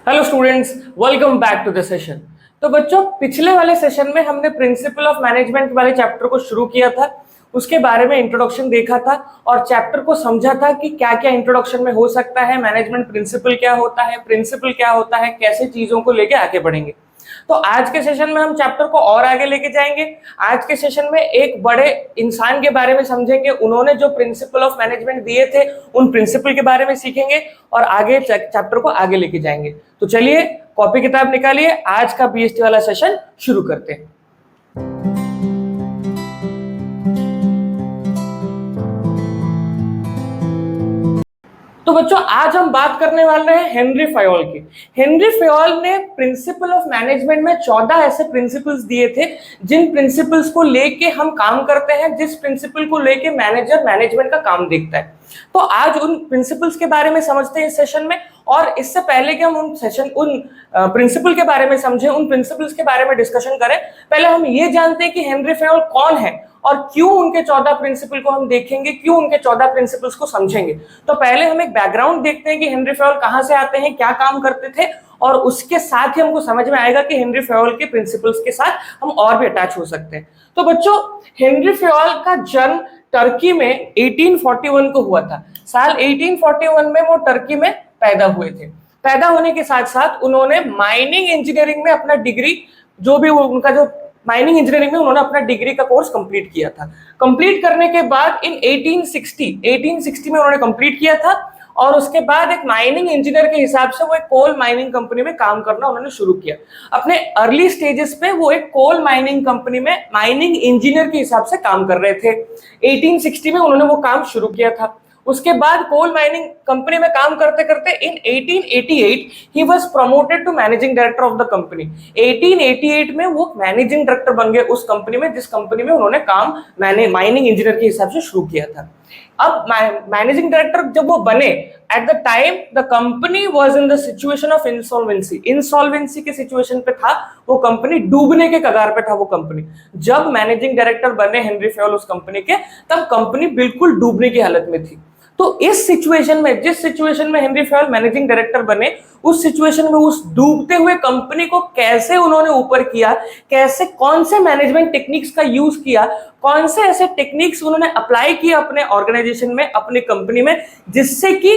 Hello students, welcome back to the session. तो बच्चों, पिछले वाले सेशन में हमने प्रिंसिपल ऑफ मैनेजमेंट वाले चैप्टर को शुरू किया था, उसके बारे में इंट्रोडक्शन देखा था और चैप्टर को समझा था कि क्या क्या इंट्रोडक्शन में हो सकता है, मैनेजमेंट प्रिंसिपल क्या होता है, प्रिंसिपल क्या होता है, कैसे चीजों को लेके आगे बढ़ेंगे। तो आज के सेशन में हम चैप्टर को और आगे लेके जाएंगे। आज के सेशन में एक बड़े इंसान के बारे में समझेंगे, उन्होंने जो प्रिंसिपल ऑफ मैनेजमेंट दिए थे उन प्रिंसिपल के बारे में सीखेंगे और आगे चैप्टर को आगे लेके जाएंगे। तो चलिए कॉपी किताब निकालिए, आज का बीएसटी वाला सेशन शुरू करते हैं। तो बच्चों, आज हम बात करने वाले हैं हेनरी फयोल की। हेनरी फयोल ने प्रिंसिपल ऑफ मैनेजमेंट में 14 ऐसे प्रिंसिपल्स दिए थे जिन प्रिंसिपल्स को लेके हम काम करते हैं, जिस प्रिंसिपल को लेके मैनेजर मैनेजमेंट का काम देखता है। तो आज उन प्रिंसिपल्स के बारे में समझते हैं इस सेशन में। और इससे पहले कि हम उन प्रिंसिपल के बारे में समझें, उन प्रिंसिपल्स के बारे में डिस्कशन करें, पहले हम ये जानते हैं कि हेनरी फयोल कौन है और क्यों उनके 14 प्रिंसिपल को हम देखेंगे, क्यों उनके 14 प्रिंसिपल्स को समझेंगे। तो पहले हम एक बैकग्राउंड देखते हैं कि हेनरी फयोल कहां से आते हैं, क्या काम करते थे, और उसके साथ ही हमको समझ में आएगा कि हेनरी फयोल के प्रिंसिपल्स के साथ हम और भी अटैच हो सकते हैं। तो बच्चों, हेनरी फयोल का जन्म टर्की में 1841 को हुआ था। साल 1841 में वो टर्की में पैदा हुए थे। पैदा होने के साथ साथ उन्होंने माइनिंग इंजीनियरिंग में अपना डिग्री, जो भी उनका जो माइनिंग इंजीनियरिंग में उन्होंने अपना डिग्री का कोर्स कंप्लीट किया था। कंप्लीट करने के बाद इन 1860 में उन्होंने कंप्लीट किया था और उसके बाद एक माइनिंग इंजीनियर के हिसाब से वो एक कोल माइनिंग कंपनी में काम करना उन्होंने शुरू किया। अपने अर्ली स्टेजेस पे वो एक कोल माइनिंग कंपनी में माइनिंग इंजीनियर के हिसाब से काम कर रहे थे। 1860 में उन्होंने वो काम शुरू किया था। उसके बाद कोल माइनिंग कंपनी में काम करते करते इन 1888 ही was promoted to managing director of the company. 1888 में वो मैनेजिंग डायरेक्टर बन गए उस कंपनी में, जिस कंपनी में उन्होंने काम माइनिंग इंजीनियर के हिसाब से शुरू किया था। अब मैनेजिंग डायरेक्टर जब वो बने, at the time the company was in the situation of insolvency के सिचुएशन पे था, वो कंपनी डूबने के कगार पे था। वो कंपनी जब मैनेजिंग डायरेक्टर बने हेनरी फयोल उस कंपनी के, तब कंपनी बिल्कुल डूबने की हालत में थी। तो इस सिचुएशन में, जिस सिचुएशन में हेनरी फयोल मैनेजिंग डायरेक्टर बने, उस सिचुएशन में उस डूबते हुए कंपनी को कैसे उन्होंने ऊपर किया, कैसे कौन से मैनेजमेंट टेक्निक्स का यूज किया, कौन से ऐसे टेक्निक्स उन्होंने अप्लाई किए अपने ऑर्गेनाइजेशन में, अपनी कंपनी में, जिससे कि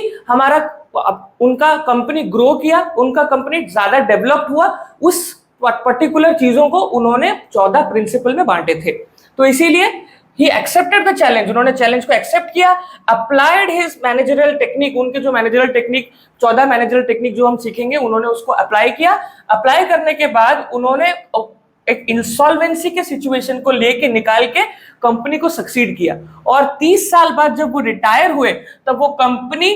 उनका कंपनी ग्रो किया, उनका कंपनी ज्यादा डेवलप हुआ, उस पर्टिकुलर चीजों को उन्होंने 14 प्रिंसिपल में बांटे थे। तो इसीलिए he accepted the challenge, उन्होंने चैलेंज को एक्सेप्ट किया, अप्लाइड हिज मैनेजरियल टेक्निक, उनके जो मैनेजरियल टेक्निक 14 मैनेजरियल टेक्निक जो हम सीखेंगे उन्होंने उसको अप्लाई किया। अप्लाई करने के बाद उन्होंने एक इंसॉल्वेंसी के सिचुएशन को लेके निकाल के कंपनी को सक्सीड किया और 30 साल बाद जब वो रिटायर हुए, तब वो कंपनी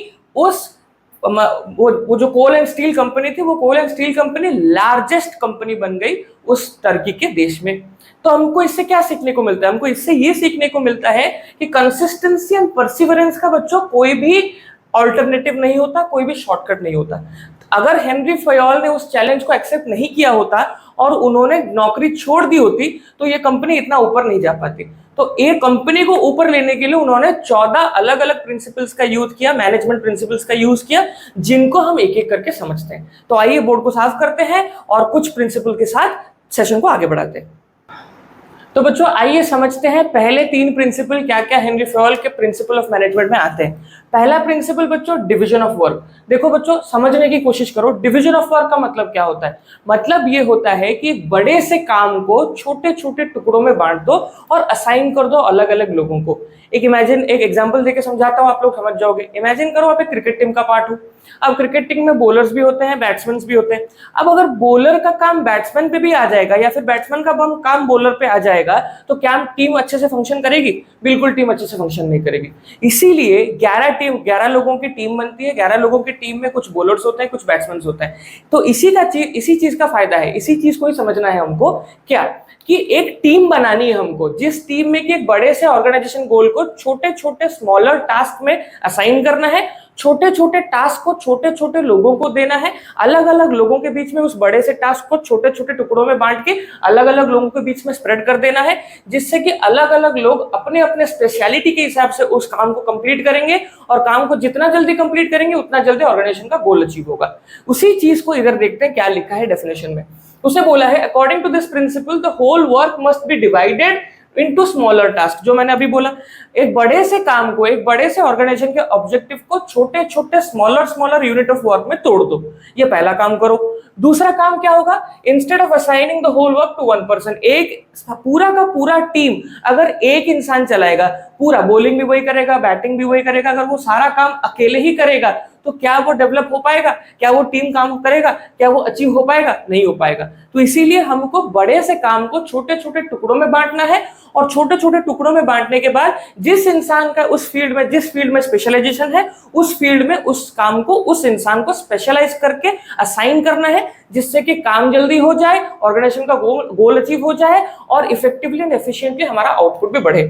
वो जो कोल एंड स्टील कंपनी थी, वो coal and steel company largest company बन गई उस टर्की के देश में। तो हमको इससे क्या सीखने को मिलता है? हमको इससे ये सीखने को मिलता है कि कंसिस्टेंसी एंड परसिवरेंस का बच्चों कोई भी ऑल्टरनेटिव नहीं होता, कोई भी शॉर्टकट नहीं होता। अगर हेनरी फयोल ने उस चैलेंज को एक्सेप्ट नहीं किया होता और उन्होंने नौकरी छोड़ दी होती, तो ये कंपनी इतना ऊपर नहीं जा पाती। तो एक कंपनी को ऊपर लेने के लिए उन्होंने 14 अलग अलग प्रिंसिपल्स का यूज किया, मैनेजमेंट प्रिंसिपल्स का यूज किया, जिनको हम एक एक करके समझते हैं। तो आइए बोर्ड को साफ करते हैं और कुछ प्रिंसिपल के साथ सेशन को आगे बढ़ाते हैं। तो बच्चों, आइए समझते हैं पहले 3 प्रिंसिपल क्या क्या हेनरी फयोल के प्रिंसिपल ऑफ मैनेजमेंट में आते हैं। पहला प्रिंसिपल बच्चों, डिवीजन ऑफ वर्क। देखो बच्चों, समझने की कोशिश करो, डिवीजन ऑफ वर्क का मतलब क्या होता है? मतलब ये होता है कि एक बड़े से काम को छोटे छोटे टुकड़ों में बांट दो और असाइन कर दो अलग अलग लोगों को। एक एग्जांपल देके समझाता हूं, आप लोग समझ जाओगे। इमेजिन करो आप एक क्रिकेट टीम का पार्ट हो। अब क्रिकेट टीम में बॉलर्स भी होते हैं, बैट्समैन भी होते हैं। अब अगर बॉलर का काम बैट्समैन पे भी आ जाएगा या फिर बैट्समैन का काम बॉलर पे आ जाएगा, तो क्या टीम अच्छे से फंक्शन करेगी? बिल्कुल टीम अच्छे से फंक्शन नहीं करेगी। इसीलिए 11 लोगों की टीम बनती है। 11 लोगों की टीम में कुछ बॉलर्स होते हैं, कुछ बैट्समैन होते हैं। तो इसी चीज का फायदा है, इसी चीज को ही समझना है हमको, क्या कि एक टीम बनानी है हमको, जिस टीम में कि एक बड़े से ऑर्गेनाइजेशन गोल को छोटे छोटे स्मॉलर टास्क में असाइन करना है, छोटे छोटे टास्क को छोटे छोटे लोगों को देना है, अलग अलग लोगों के बीच में उस बड़े से टास्क को छोटे छोटे टुकड़ों में बांट के अलग अलग लोगों के बीच में स्प्रेड कर देना है, जिससे कि अलग अलग लोग अपने अपने स्पेशलिटी के हिसाब से उस काम को कंप्लीट करेंगे और काम को जितना जल्दी कंप्लीट करेंगे उतना जल्दी ऑर्गेनाइजेशन का गोल अचीव होगा। उसी चीज को इधर देखते हैं क्या लिखा है डेफिनेशन में। उसे बोला है according to this principle the whole work must be divided into smaller task. जो मैंने अभी बोला, एक बड़े से काम को, एक बड़े से ऑर्गेनाइजेशन के ऑब्जेक्टिव को छोटे छोटे स्मॉलर यूनिट ऑफ वर्क में तोड़ दो। ये पहला काम करो। दूसरा काम क्या होगा, instead of assigning the whole work to one person, एक पूरा का पूरा टीम अगर एक इंसान चलाएगा, पूरा बॉलिंग भी वही करेगा, बैटिंग भी वही करेगा, अगर वो सारा काम अकेले ही करेगा तो क्या वो डेवलप हो पाएगा? क्या वो टीम काम करेगा? क्या वो अचीव हो पाएगा? नहीं हो पाएगा। तो इसीलिए हमको बड़े से काम को छोटे छोटे टुकड़ों में बांटना है और छोटे छोटे टुकड़ों में बांटने के बाद जिस इंसान का उस फील्ड में, जिस फील्ड में स्पेशलाइजेशन है, उस फील्ड में उस काम को, उस इंसान को स्पेशलाइज करके असाइन करना है, जिससे कि काम जल्दी हो जाए, ऑर्गेनाइजेशन का गोल अचीव हो जाए और इफेक्टिवली एंड एफिशिएंटली हमारा आउटपुट भी बढ़े।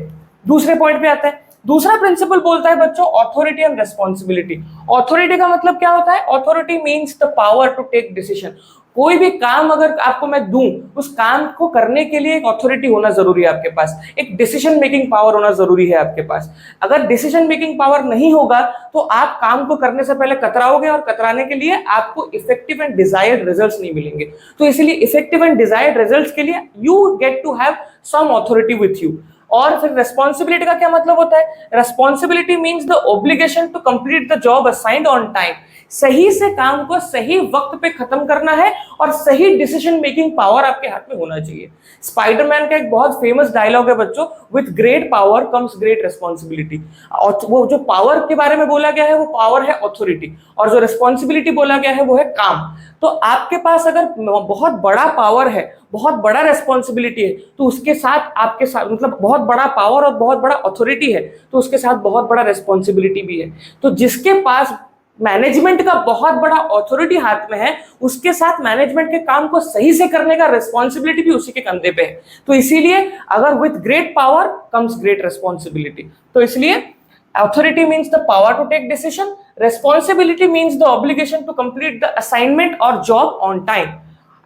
दूसरे पॉइंट पे आते हैं। दूसरा प्रिंसिपल बोलता है बच्चों ऑथोरिटी एंड रेस्पॉन्सिबिलिटी। ऑथोरिटी का मतलब क्या होता है? Authority means the power to take decision. कोई भी काम अगर आपको मैं दूं, उस काम को करने के लिए एक ऑथोरिटी होना जरूरी है आपके पास, एक डिसीजन मेकिंग पावर होना जरूरी है आपके पास। अगर डिसीजन मेकिंग पावर नहीं होगा तो आप काम को करने से पहले कतराओगे और कतराने के लिए आपको इफेक्टिव एंड डिजायर्ड रिजल्ट्स नहीं मिलेंगे। तो इसलिए इफेक्टिव एंड डिजायर्ड रिजल्ट्स के लिए you get to have some authority with you. और फिर रेस्पॉन्सिबिलिटी का क्या मतलब होता है? Responsibility means the obligation to complete the job assigned on time. सही से काम को सही वक्त पे खत्म करना है और सही डिसीजन मेकिंग पावर आपके हाथ में होना चाहिए। स्पाइडरमैन का एक बहुत फेमस डायलॉग है बच्चों, with great power comes great responsibility. और वो जो पावर के बारे में बोला गया है वो पावर है ऑथोरिटी, और जो रेस्पॉन्सिबिलिटी बोला गया है वो है काम। तो आपके पास अगर बहुत बड़ा पावर है, बहुत बड़ा रेस्पॉन्सिबिलिटी है, तो उसके साथ आपके साथ मतलब बहुत बड़ा पावर और बहुत बड़ा अथॉरिटी है तो उसके साथ बहुत बड़ा रेस्पॉन्सिबिलिटी भी है। तो जिसके पास मैनेजमेंट का बहुत बड़ा अथॉरिटी हाथ में है, उसके साथ मैनेजमेंट के काम को सही से करने का रेस्पॉन्सिबिलिटी भी उसी के कंधे पे है। तो इसीलिए अगर with great power comes great responsibility, तो इसलिए authority means the power to take decision, responsibility means the obligation to complete the assignment or job on time.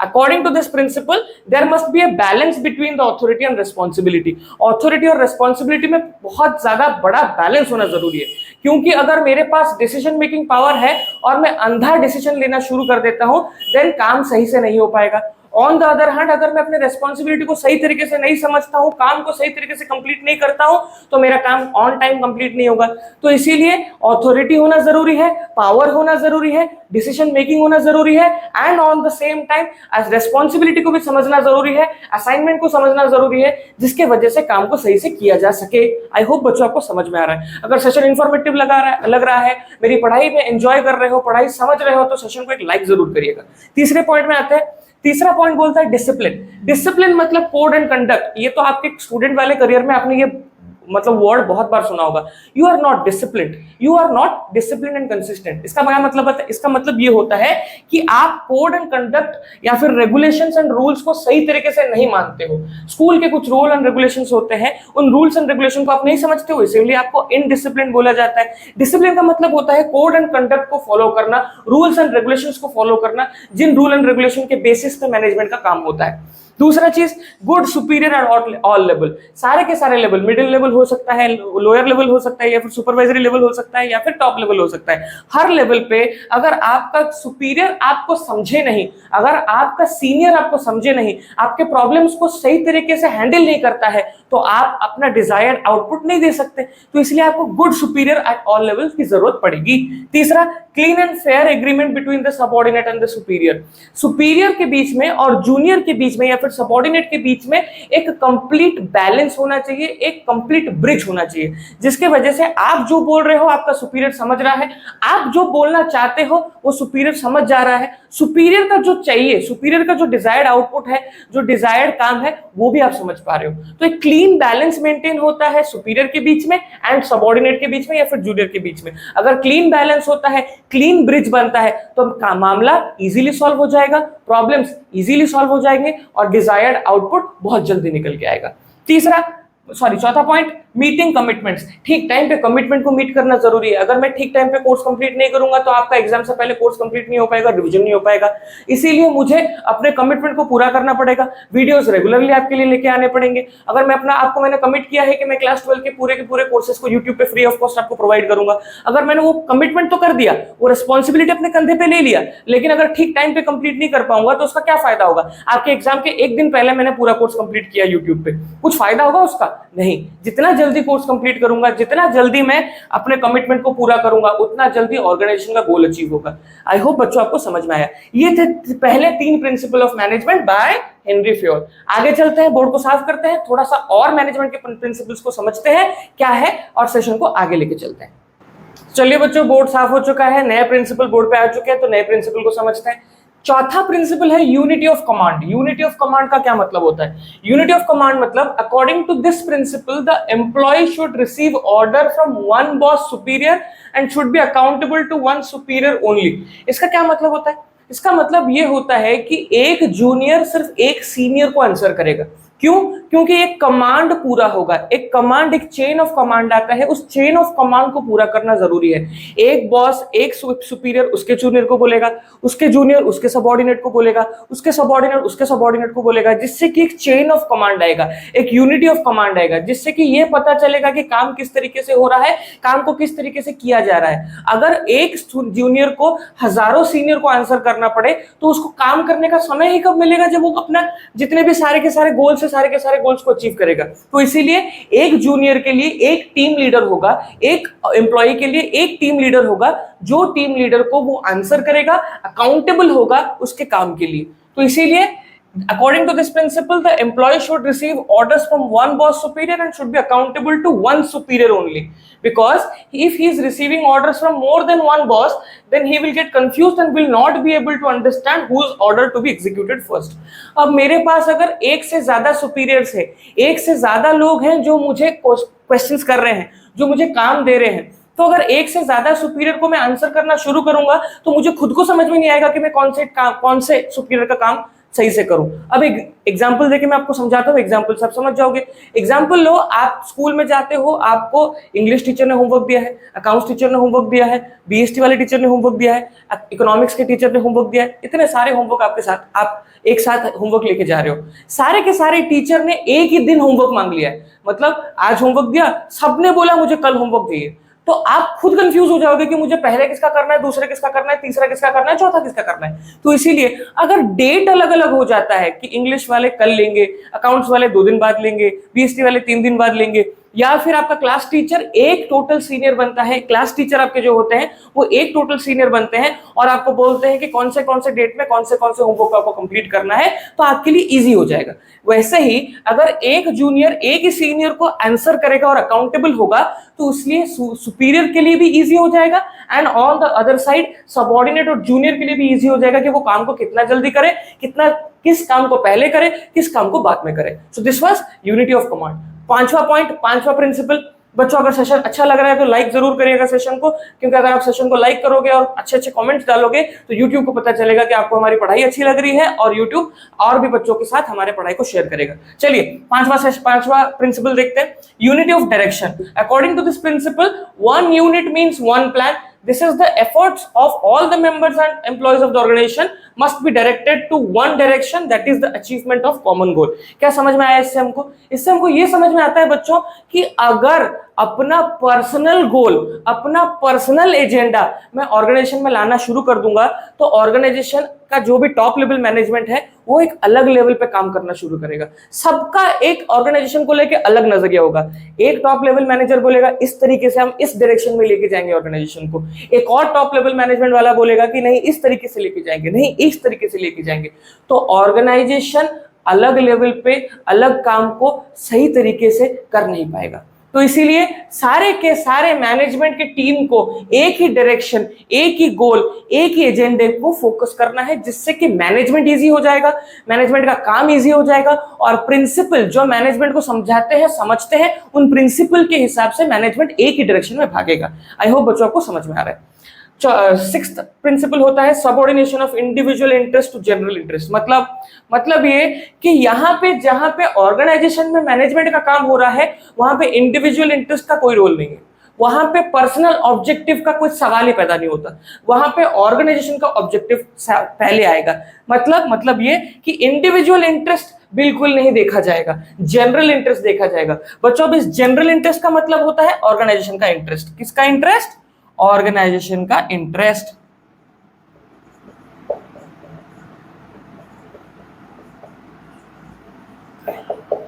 According to this principle, there must be a balance between the authority and responsibility. Authority और responsibility में बहुत ज्यादा बड़ा balance होना जरूरी है, क्योंकि अगर मेरे पास डिसीजन मेकिंग पावर है और मैं अंधा डिसीजन लेना शुरू कर देता हूं, देन काम सही से नहीं हो पाएगा। ऑन द अदर हैंड, अगर मैं अपने रेस्पॉन्सिबिलिटी को सही तरीके से नहीं समझता हूं, काम को सही तरीके से कंप्लीट नहीं करता हूं, तो मेरा काम ऑन टाइम कंप्लीट नहीं होगा। तो इसीलिए अथॉरिटी होना जरूरी है, पावर होना जरूरी है, डिसीजन मेकिंग होना जरूरी है, and on the same time responsibility को भी समझना जरूरी है, असाइनमेंट को समझना जरूरी है, जिसके वजह से काम को सही से किया जा सके। आई होप बच्चों आपको समझ में आ रहा है। अगर सेशन इन्फॉर्मेटिव लग रहा है, मेरी पढ़ाई में एंजॉय कर रहे हो, पढ़ाई समझ रहे हो, तो सेशन को एक लाइक जरूर करिएगा। तीसरे पॉइंट में आते हैं। तीसरा पॉइंट बोलता है डिसिप्लिन। डिसिप्लिन मतलब कोड एंड कंडक्ट। ये तो आपके स्टूडेंट वाले करियर में आपने ये मतलब वर्ड बहुत बार सुना होगा। You are not disciplined, you are not discipline and consistent. इसका क्या मतलब है? इसका मतलब ये होता है कि आप कोड एंड कंडक्ट या फिर रेगुलेशंस एंड रूल्स को सही तरीके से नहीं मानते हो। स्कूल के कुछ रूल एंड रेगुलेशंस होते हैं, उन रूल्स एंड रेगुलेशन को आप नहीं समझते हो, इसीलिए आपको इनडिसिप्लिन बोला जाता है। डिसिप्लिन का मतलब होता है कोड एंड कंडक्ट को फॉलो करना, रूल्स एंड रेगुलेशंस को फॉलो करना, जिन रूल एंड रेगुलेशन के बेसिस पे मैनेजमेंट का काम होता है। दूसरा चीज, good superior and all level. सारे के सारे लेवल, मिडिल लेवल हो सकता है, लोअर लेवल हो सकता है, या फिर सुपरवाइजरी लेवल हो सकता है, या फिर टॉप लेवल हो सकता है। हर लेवल पे अगर आपका सुपीरियर आपको समझे नहीं, अगर आपका सीनियर आपको समझे नहीं, आपके प्रॉब्लम्स को सही तरीके से हैंडल नहीं करता है, तो आप अपना डिजायर्ड आउटपुट नहीं दे सकते। तो इसलिए आपको good superior at all levels की जरूरत पड़ेगी। तीसरा, clean and fair agreement between the subordinate and the superior. Superior के बीच में और जूनियर के बीच में या फिर सबऑर्डिनेट के बीच में एक कंप्लीट बैलेंस होना चाहिए, एक कंप्लीट ब्रिज होना चाहिए, जिसके वजह से आप जो बोल रहे हो आपका सुपीरियर समझ रहा है, आप जो बोलना चाहते हो वो सुपीरियर समझ जा रहा है, सुपीरियर का जो चाहिए, सुपीरियर का जो डिजायर्ड आउटपुट है, जो डिजायर्ड काम है, वो भी आप समझ पा रहे हो। तो एक क्लीन बैलेंस मेंटेन होता है सुपीरियर के बीच में एंड सबऑर्डिनेट के बीच में या फिर जूनियर के बीच में। अगर क्लीन बैलेंस होता है, क्लीन ब्रिज बनता है, तो मामला इजीली सॉल्व हो जाएगा, प्रॉब्लम्स इजीली सॉल्व हो जाएंगे और डिजायर्ड आउटपुट बहुत जल्दी निकल के आएगा। तीसरा, सॉरी चौथा पॉइंट, मीटिंग कमिटमेंट्स। ठीक टाइम पे कमिटमेंट को मीट करना जरूरी है। अगर मैं ठीक टाइम पे कोर्स कंप्लीट नहीं करूंगा तो आपका एग्जाम से पहले कोर्स कंप्लीट नहीं हो पाएगा, रिवीजन नहीं हो पाएगा। इसीलिए मुझे अपने कमिटमेंट को पूरा करना पड़ेगा। वीडियोस रेगुलरली आपके लिए लेके आने पड़ेंगे। अगर मैं आपको मैंने कमिट किया है कि मैं क्लास 12 के पूरे कोर्सेज को यूट्यूब पे फ्री ऑफ कॉस्ट आपको प्रोवाइड करूंगा, अगर मैंने वो कमिटमेंट तो कर दिया, वो रिस्पॉन्सिबिलिटी अपने कंधे पे ले लिया, लेकिन अगर ठीक टाइम पे कंप्लीट नहीं कर पाऊंगा तो उसका क्या फायदा होगा? आपके एग्जाम के एक दिन पहले मैंने पूरा कोर्स कंप्लीट किया यूट्यूब पे, कुछ फायदा होगा उसका? नहीं। जितना जल्दी कोर्स कंप्लीट करूंगा, जितना जल्दी मैं अपने कमिटमेंट को पूरा करूंगा, उतना जल्दी ऑर्गेनाइजेशन का गोल अचीव होगा। आई होप बच्चों आपको समझ में आया। ये थे पहले 3 principal of management by Henry Fayol. आगे चलते हैं, बोर्ड को साफ करते हैं, थोड़ा सा और मैनेजमेंट के प्रिंसिपल्स को समझते हैं क्या है, और सेशन को आगे लेके चलते हैं। चलिए बच्चों, बोर्ड साफ हो चुका है, नए प्रिंसिपल बोर्ड पे आ चुके हैं, तो नए प्रिंसिपल को समझते हैं। चौथा प्रिंसिपल है unity of command. Unity of command का क्या मतलब होता है? यूनिटी ऑफ कमांड मतलब according to this principle the employee should receive order from one boss superior and should be accountable to one superior only. इसका क्या मतलब होता है? इसका मतलब ये होता है कि एक जूनियर सिर्फ एक सीनियर को आंसर करेगा। क्यों? क्योंकि एक कमांड पूरा होगा। एक कमांड, एक चेन ऑफ कमांड आता है, उस चेन ऑफ कमांड को पूरा करना जरूरी है। एक बॉस एक सुपीरियर उसके जूनियर को बोलेगा, उसके जूनियर उसके सबऑर्डिनेट को बोलेगा, उसके सबऑर्डिनेट उसके सबऑर्डिनेट को बोलेगा, जिससे कि एक चेन ऑफ कमांड आएगा, एक यूनिटी ऑफ कमांड आएगा, जिससे कि ये पता चलेगा कि काम किस तरीके से हो रहा है, काम को किस तरीके से किया जा रहा है। अगर एक जूनियर को हजारों सीनियर को आंसर करना पड़े तो उसको काम करने का समय ही कब मिलेगा? जब वो अपना जितने भी सारे के सारे गोल्स सारे के सारे गोल्स को अचीव करेगा। तो इसीलिए एक जूनियर के लिए एक टीम लीडर होगा, एक एम्प्लॉय के लिए एक टीम लीडर होगा, जो टीम लीडर को वो आंसर करेगा, अकाउंटेबल होगा उसके काम के लिए। तो इसीलिए according to this principle the employee should receive orders from one boss superior and should be accountable to one superior only, because if he is receiving orders from more than one boss then he will get confused and will not be able to understand whose order to be executed first। अब मेरे पास अगर एक से ज्यादा superiors है, एक से ज्यादा लोग हैं जो मुझे क्वेश्चंस कर रहे हैं, जो मुझे काम दे रहे हैं, तो अगर एक से ज्यादा सुपीरियर को मैं आंसर करना शुरू करूंगा तो मुझे खुद को समझ में नहीं आएगा कि मैं कौन से सुपीरियर का काम सही से करूं। अब एक एग्जांपल देके मैं आपको समझाता हूं, एग्जांपल सब समझ जाओगे। एग्जांपल लो, आप स्कूल में जाते हो, आपको इंग्लिश टीचर ने होमवर्क दिया है, अकाउंट्स टीचर ने होमवर्क दिया है, बीएसटी वाले टीचर ने होमवर्क दिया है, इकोनॉमिक्स के टीचर ने होमवर्क दिया है। इतने सारे होमवर्क आपके साथ, आप एक साथ होमवर्क लेके जा रहे हो। सारे के सारे टीचर ने एक ही दिन होमवर्क मांग लिया है, मतलब आज होमवर्क दिया, सबने बोला मुझे कल होमवर्क चाहिए। तो आप खुद कंफ्यूज हो जाओगे कि मुझे पहले किसका करना है, दूसरे किसका करना है, तीसरा किसका करना है, चौथा किसका करना है। तो इसीलिए अगर डेट अलग अलग हो जाता है कि इंग्लिश वाले कल लेंगे, अकाउंट्स वाले 2 दिन बाद लेंगे, बीएसटी वाले 3 दिन बाद लेंगे, या फिर आपका क्लास टीचर एक टोटल सीनियर बनता है, क्लास टीचर आपके जो होते हैं वो एक टोटल सीनियर बनते हैं और आपको बोलते हैं कि कौन से डेट में कौन से होमवर्क आपको कंप्लीट करना है, तो आपके लिए इजी हो जाएगा। वैसे ही अगर एक जूनियर एक ही सीनियर को आंसर करेगा और अकाउंटेबल होगा तो इसलिए सुपीरियर के लिए भी इजी हो जाएगा, and on the other side subordinate और जूनियर के लिए भी इजी हो जाएगा कि वो काम को कितना जल्दी करे, किस काम को पहले करे, किस काम को बाद में करे। So this was unity of command. पांचवा पॉइंट, पांचवा प्रिंसिपल। बच्चों अगर सेशन अच्छा लग रहा है तो लाइक जरूर करिएगा सेशन को, क्योंकि अगर आप सेशन को लाइक करोगे और अच्छे कमेंट्स डालोगे तो YouTube को पता चलेगा कि आपको हमारी पढ़ाई अच्छी लग रही है, और YouTube और भी बच्चों के साथ हमारे पढ़ाई को शेयर करेगा। चलिए पांचवा प्रिंसिपल देखते हैं, unity of direction. According to this principle, one unit means one plan. This is the efforts of all the members and employees of the organization must be directed to one direction, that is the achievement of common goal। क्या समझ में आया इससे हमको? इससे हमको ये समझ में आता है बच्चों कि अगर अपना पर्सनल गोल, अपना पर्सनल एजेंडा मैं ऑर्गेनाइजेशन में लाना शुरू कर दूंगा तो ऑर्गेनाइजेशन का जो भी टॉप लेवल मैनेजमेंट है वो एक अलग लेवल पे काम करना शुरू करेगा। सबका एक ऑर्गेनाइजेशन को लेके अलग नजरिया होगा। एक टॉप लेवल मैनेजर बोलेगा इस तरीके से हम इस डायरेक्शन में लेके जाएंगे ऑर्गेनाइजेशन को, एक और टॉप लेवल मैनेजमेंट वाला बोलेगा कि नहीं इस तरीके से लेके जाएंगे, नहीं इस तरीके से लेके जाएंगे। तो ऑर्गेनाइजेशन अलग लेवल पे अलग काम को सही तरीके से कर नहीं पाएगा। तो इसीलिए सारे के सारे मैनेजमेंट के टीम को एक ही डायरेक्शन, एक ही गोल, एक ही एजेंडे को फोकस करना है, जिससे कि मैनेजमेंट इजी हो जाएगा, मैनेजमेंट का काम इजी हो जाएगा, और प्रिंसिपल जो मैनेजमेंट को समझाते हैं, समझते हैं, उन प्रिंसिपल के हिसाब से मैनेजमेंट एक ही डायरेक्शन में भागेगा। आई होप बच्चों आपको समझ में आ रहा है। सिक्स्थ प्रिंसिपल होता है subordination of individual interest to general interest. मतलब ये कि यहाँ पे जहां पे ऑर्गेनाइजेशन में मैनेजमेंट का काम हो रहा है वहां पे इंडिविजुअल इंटरेस्ट का कोई रोल नहीं है, वहां पे पर्सनल ऑब्जेक्टिव का कोई सवाल ही पैदा नहीं होता, वहां पे ऑर्गेनाइजेशन का ऑब्जेक्टिव पहले आएगा। मतलब ये कि इंडिविजुअल इंटरेस्ट बिल्कुल नहीं देखा जाएगा, जनरल इंटरेस्ट देखा जाएगा। बच्चों अब इस जनरल इंटरेस्ट का मतलब होता है ऑर्गेनाइजेशन का इंटरेस्ट। किसका इंटरेस्ट? ऑर्गेनाइजेशन का इंटरेस्ट।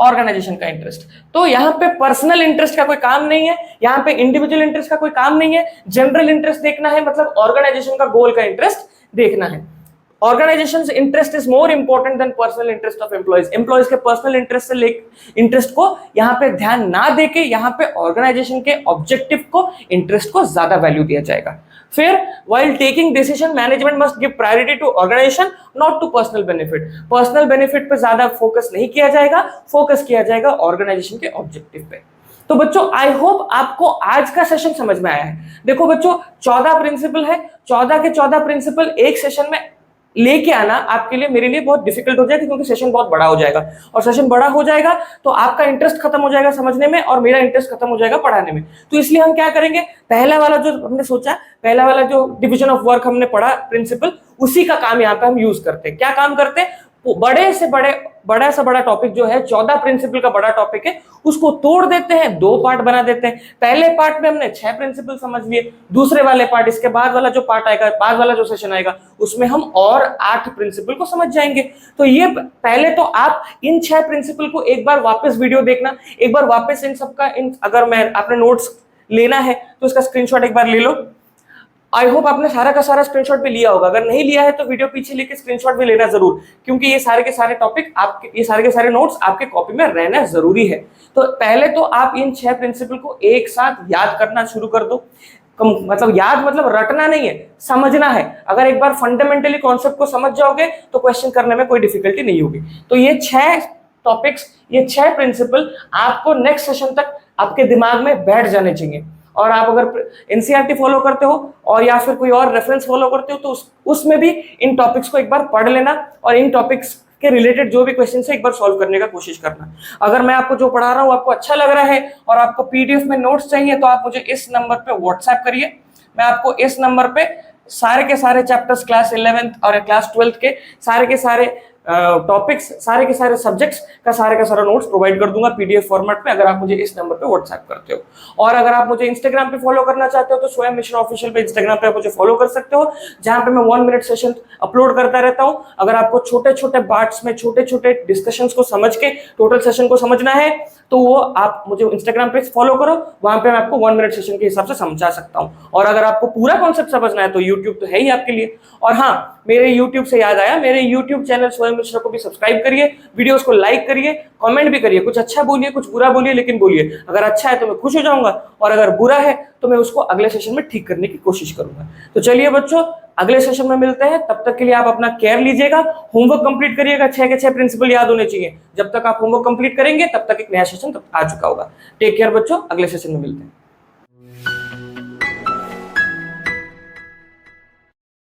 ऑर्गेनाइजेशन का इंटरेस्ट। तो यहां पे पर्सनल इंटरेस्ट का कोई काम नहीं है, यहां पे इंडिविजुअल इंटरेस्ट का कोई काम नहीं है, जनरल इंटरेस्ट देखना है, मतलब ऑर्गेनाइजेशन का गोल का इंटरेस्ट देखना है। Organisation interest is more important than personal interest of employees. Employees के पर्सनल इंटरेस्ट से इंटरेस्ट को यहाँ पे ध्यान ना देके यहाँ पे ऑर्गेनाइजेशन के ऑब्जेक्टिव को, इंटरेस्ट को ज्यादा वैल्यू दिया जाएगा। फिर while taking decision management must give priority to organization not to personal benefit। Personal benefit पे ज्यादा फोकस नहीं किया जाएगा, फोकस किया जाएगा ऑर्गेनाइजेशन के ऑब्जेक्टिव पे। तो बच्चों आई होप आपको आज का सेशन समझ में आया है। देखो बच्चों 14 प्रिंसिपल है, 14 के 14 प्रिंसिपल एक सेशन में लेके आना आपके लिए, मेरे लिए बहुत डिफिकल्ट हो जाएगा क्योंकि सेशन बहुत बड़ा हो जाएगा, और सेशन बड़ा हो जाएगा तो आपका इंटरेस्ट खत्म हो जाएगा समझने में और मेरा इंटरेस्ट खत्म हो जाएगा पढ़ाने में। तो इसलिए हम क्या करेंगे, पहला वाला जो हमने सोचा, पहला वाला जो डिवीजन ऑफ वर्क हमने पढ़ा प्रिंसिपल, उसी का काम यहाँ पे हम यूज करते हैं। क्या काम करते हैं? बड़ा से बड़ा टॉपिक जो है 14 प्रिंसिपल का बड़ा टॉपिक है, उसको तोड़ देते हैं, 2 पार्ट बना देते हैं। पहले पार्ट में हमने 6 प्रिंसिपल समझ लिए, दूसरे वाले पार्ट, इसके बाद वाला जो पार्ट आएगा, बाद वाला जो सेशन आएगा, उसमें हम और 8 प्रिंसिपल को समझ जाएंगे। तो ये पहले तो आप इन 6 प्रिंसिपल को एक बार वापस वीडियो देखना, एक बार वापस इन सबका अगर आपने नोट्स लेना है तो इसका स्क्रीनशॉट एक बार ले लो। आई होप आपने सारा का सारा स्क्रीनशॉट भी लिया होगा, अगर नहीं लिया है तो वीडियो पीछे लेके स्क्रीनशॉट भी लेना जरूर, क्योंकि ये सारे के सारे टॉपिक आपके, ये सारे के सारे नोट्स आपके कॉपी में रहना जरूरी है। तो पहले तो आप इन 6 प्रिंसिपल को एक साथ याद करना शुरू कर दो। मतलब याद मतलब रटना नहीं है, समझना है। अगर एक बार फंडामेंटली कॉन्सेप्ट को समझ जाओगे तो क्वेश्चन करने में कोई डिफिकल्टी नहीं होगी। तो ये 6 टॉपिक्स, ये 6 प्रिंसिपल आपको नेक्स्ट सेशन तक आपके दिमाग में बैठ जाने चाहिए। और आप अगर एनसीईआरटी फॉलो करते हो और या फिर कोई और रेफरेंस फॉलो करते हो तो उसमें भी इन टॉपिक्स को एक बार पढ़ लेना और इन टॉपिक्स के रिलेटेड जो भी क्वेश्चन है एक बार सॉल्व करने का कोशिश करना। अगर मैं आपको जो पढ़ा रहा हूँ आपको अच्छा लग रहा है और आपको पीडीएफ में नोट्स चाहिए तो आप मुझे इस नंबर पे व्हाट्सएप करिए। मैं आपको इस नंबर पे सारे के सारे चैप्टर्स क्लास 11th और क्लास 12th के सारे टॉपिक्स, सारे के सारे सब्जेक्ट्स का सारा नोट्स प्रोवाइड कर दूंगा पीडीएफ फॉर्मेट में, अगर आप मुझे इस नंबर पे व्हाट्सएप करते हो। और अगर आप मुझे इंस्टाग्राम पे फॉलो करना चाहते हो तो स्वयं मिशन ऑफिशियल पे इंस्टाग्राम पे आप मुझे फॉलो कर सकते हो, जहां पे मैं 1 मिनट सेशन अपलोड करता रहता हूं। अगर आपको छोटे छोटे पार्ट्स में छोटे छोटे डिस्कशंस को समझ के टोटल सेशन को समझना है तो वो आप मुझे इंस्टाग्राम पे फॉलो करो, वहां पे मैं आपको 1 मिनट सेशन के हिसाब से समझा सकता हूं। और अगर आपको पूरा कॉन्सेप्ट समझना है तो यूट्यूब तो है ही आपके लिए। और हाँ, मेरे यूट्यूब से याद आया, मेरे यूट्यूब चैनल स्वयं मिश्रा को भी सब्सक्राइब करिए, वीडियोस को लाइक करिए, कमेंट भी करिए, कुछ अच्छा बोलिए कुछ बुरा बोलिए, लेकिन बोलिए। अगर अच्छा है तो मैं खुश हो जाऊंगा और अगर बुरा है तो मैं उसको अगले सेशन में ठीक करने की कोशिश करूंगा। तो चलिए बच्चों, अगले सेशन में मिलते हैं, तब तक के लिए आप अपना केयर लीजिएगा, होमवर्क कंप्लीट करिएगा, 6 के 6 प्रिंसिपल याद होने चाहिए। जब तक आप होमवर्क कंप्लीट करेंगे तब तक एक नया सेशन आ चुका होगा। टेक केयर बच्चों, अगले सेशन में मिलते हैं।